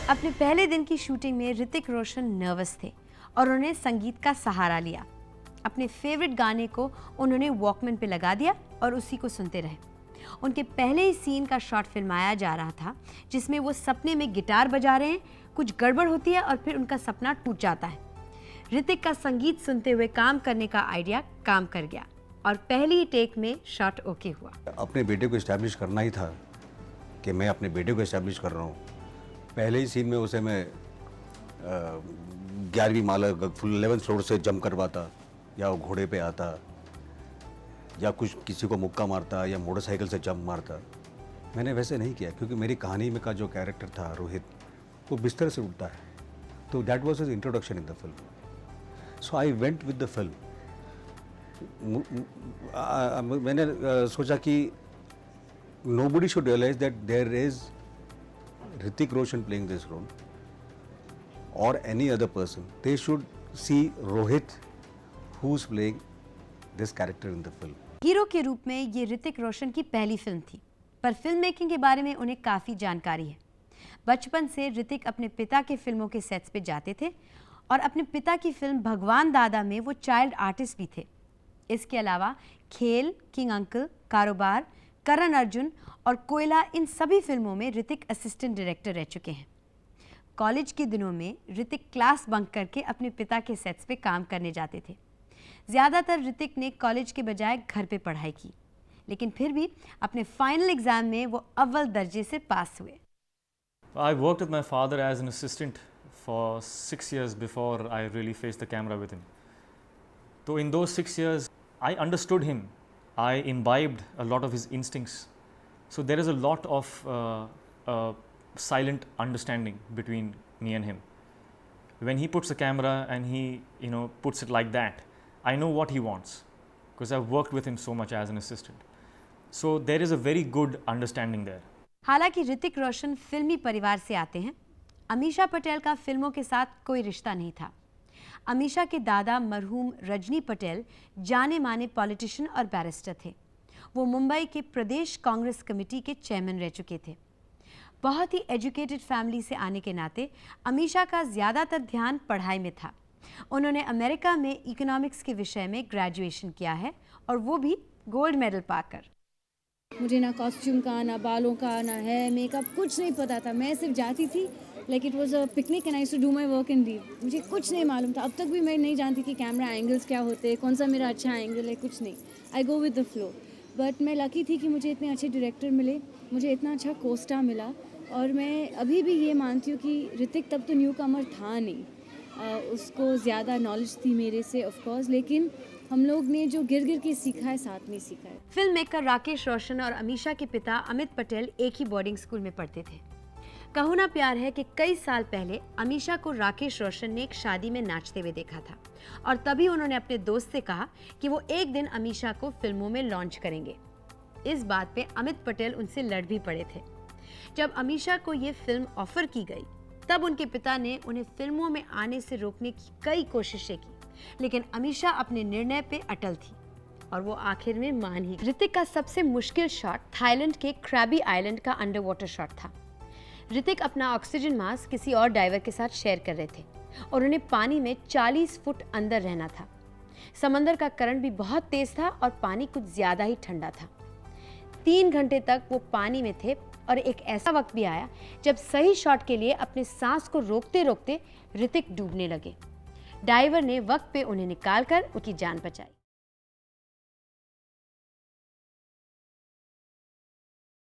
अपने पहले दिन की शूटिंग में ऋतिक रोशन नर्वस थे और उन्होंने संगीत का सहारा लिया। अपने फेवरेट गाने को उन्होंने वॉकमैन पे लगा दिया और उसी को सुनते रहे। उनके पहले ही सीन का शॉट फिल्माया जा रहा था जिसमें वो सपने में गिटार बजा रहे हैं, कुछ गड़बड़ होती है और फिर उनका सपना टूट जाता है। ऋतिक का संगीत सुनते हुए काम करने का आइडिया काम कर गया और पहली ही टेक में शॉट ओके हुआ। अपने बेटे को एस्टैब्लिश करना ही था कि मैं अपने बेटे को एस्टैब्लिश कर रहा हूँ। पहले ही सीन में उसे मैं 11वीं माला 11th फ्लोर से जंप करवाता या वो घोड़े पे आता या कुछ किसी को मुक्का मारता या मोटरसाइकिल से जंप मारता। मैंने वैसे नहीं किया क्योंकि मेरी कहानी में का जो कैरेक्टर था रोहित, वो बिस्तर से उठता है, तो that was his introduction in the film. So I went with the film. मैंने सोचा कि nobody should realize that there is Hrithik Roshan playing this role or any other person. They should see Rohit who's playing this character in the film. Hero के रूप में ये ऋतिक रोशन की पहली film थी, पर फिल्म मेकिंग के बारे में उन्हें काफ़ी जानकारी है। बचपन से ऋतिक अपने पिता के फिल्मों के सेट्स पे जाते थे और अपने पिता की फिल्म भगवान दादा में वो चाइल्ड आर्टिस्ट भी थे। इसके अलावा खेल, किंग अंकल, कारोबार, करण अर्जुन और कोयला, इन सभी फिल्मों में ऋतिक असिस्टेंट डायरेक्टर रह चुके हैं। कॉलेज के दिनों में ऋतिक क्लास बंक करके अपने पिता के सेट्स पे काम करने जाते थे। ज़्यादातर ऋतिक ने कॉलेज के बजाय घर पे पढ़ाई की, लेकिन फिर भी अपने फाइनल एग्जाम में वो अव्वल दर्जे से पास हुए। I worked with my father as an assistant for 6 years before I really faced the camera with him. So in those 6 years, I understood him. I imbibed a lot of his instincts. So there is a lot of silent understanding between me and him. When he puts the camera and he, puts it like that, I know what he wants because I've worked with him so much as an assistant. So there is a very good understanding there. हालांकि ऋतिक रोशन फिल्मी परिवार से आते हैं, अमीषा पटेल का फिल्मों के साथ कोई रिश्ता नहीं था। अमीषा के दादा मरहूम रजनी पटेल जाने माने पॉलिटिशियन और बैरिस्टर थे। वो मुंबई के प्रदेश कांग्रेस कमेटी के चेयरमैन रह चुके थे। बहुत ही एजुकेटेड फैमिली से आने के नाते अमीषा का ज़्यादातर ध्यान पढ़ाई में था। उन्होंने अमेरिका में इकोनॉमिक्स के विषय में ग्रेजुएशन किया है और वो भी गोल्ड मेडल पाकर। मुझे ना कॉस्ट्यूम का, ना बालों का, ना हेयर मेकअप, कुछ नहीं पता था। मैं सिर्फ जाती थी, like it was a picnic and I to do my work and leave. मुझे कुछ नहीं मालूम था। अब तक भी मैं नहीं जानती कि कैमरा एंगल्स क्या होते हैं, कौन सा मेरा अच्छा एंगल है, कुछ नहीं। I go with the flow. But मैं लकी थी कि मुझे इतने अच्छे डायरेक्टर मिले, मुझे इतना अच्छा कोस्टा मिला। और मैं अभी भी ये मानती हूँ कि ऋतिक तब तो न्यू कमर था नहीं, उसको ज़्यादा नॉलेज थी मेरे से ऑफकोर्स, लेकिन हम लोग ने जो गिर गिर के सीखा है साथ में सीखा है। फिल्म मेकर राकेश रोशन और अमीषा के पिता अमित पटेल एक ही बोर्डिंग स्कूल में पढ़ते थे। कहो ना प्यार है कि कई साल पहले अमीषा को राकेश रोशन ने एक शादी में नाचते हुए देखा था और तभी उन्होंने अपने दोस्त से कहा कि वो एक दिन अमीषा को फिल्मों में लॉन्च करेंगे। इस बात पे अमित पटेल उनसे लड़ भी पड़े थे। जब अमीषा को ये फिल्म ऑफर की गई तब उनके पिता ने उन्हें फिल्मों में आने से रोकने की कई कोशिशें की, लेकिन अमीषा अपने निर्णय पे अटल थी और वो आखिर में मान ही। ऋतिक का सबसे मुश्किल शॉट थाईलैंड के क्रैबी आइलैंड का अंडर वाटर शॉट था। ऋतिक अपना ऑक्सीजन मास्क किसी और डाइवर के साथ शेयर कर रहे थे और उन्हें पानी में 40 फुट अंदर रहना था। समंदर का करंट भी बहुत तेज था और पानी कुछ ज्यादा ही ठंडा था। 3 घंटे तक वो पानी में थे और एक ऐसा वक्त भी आया जब सही शॉट के लिए अपने सांस को रोकते रोकते ऋतिक डूबने लगे। डाइवर ने वक्त पे उन्हें निकालकर उनकी जान बचाई।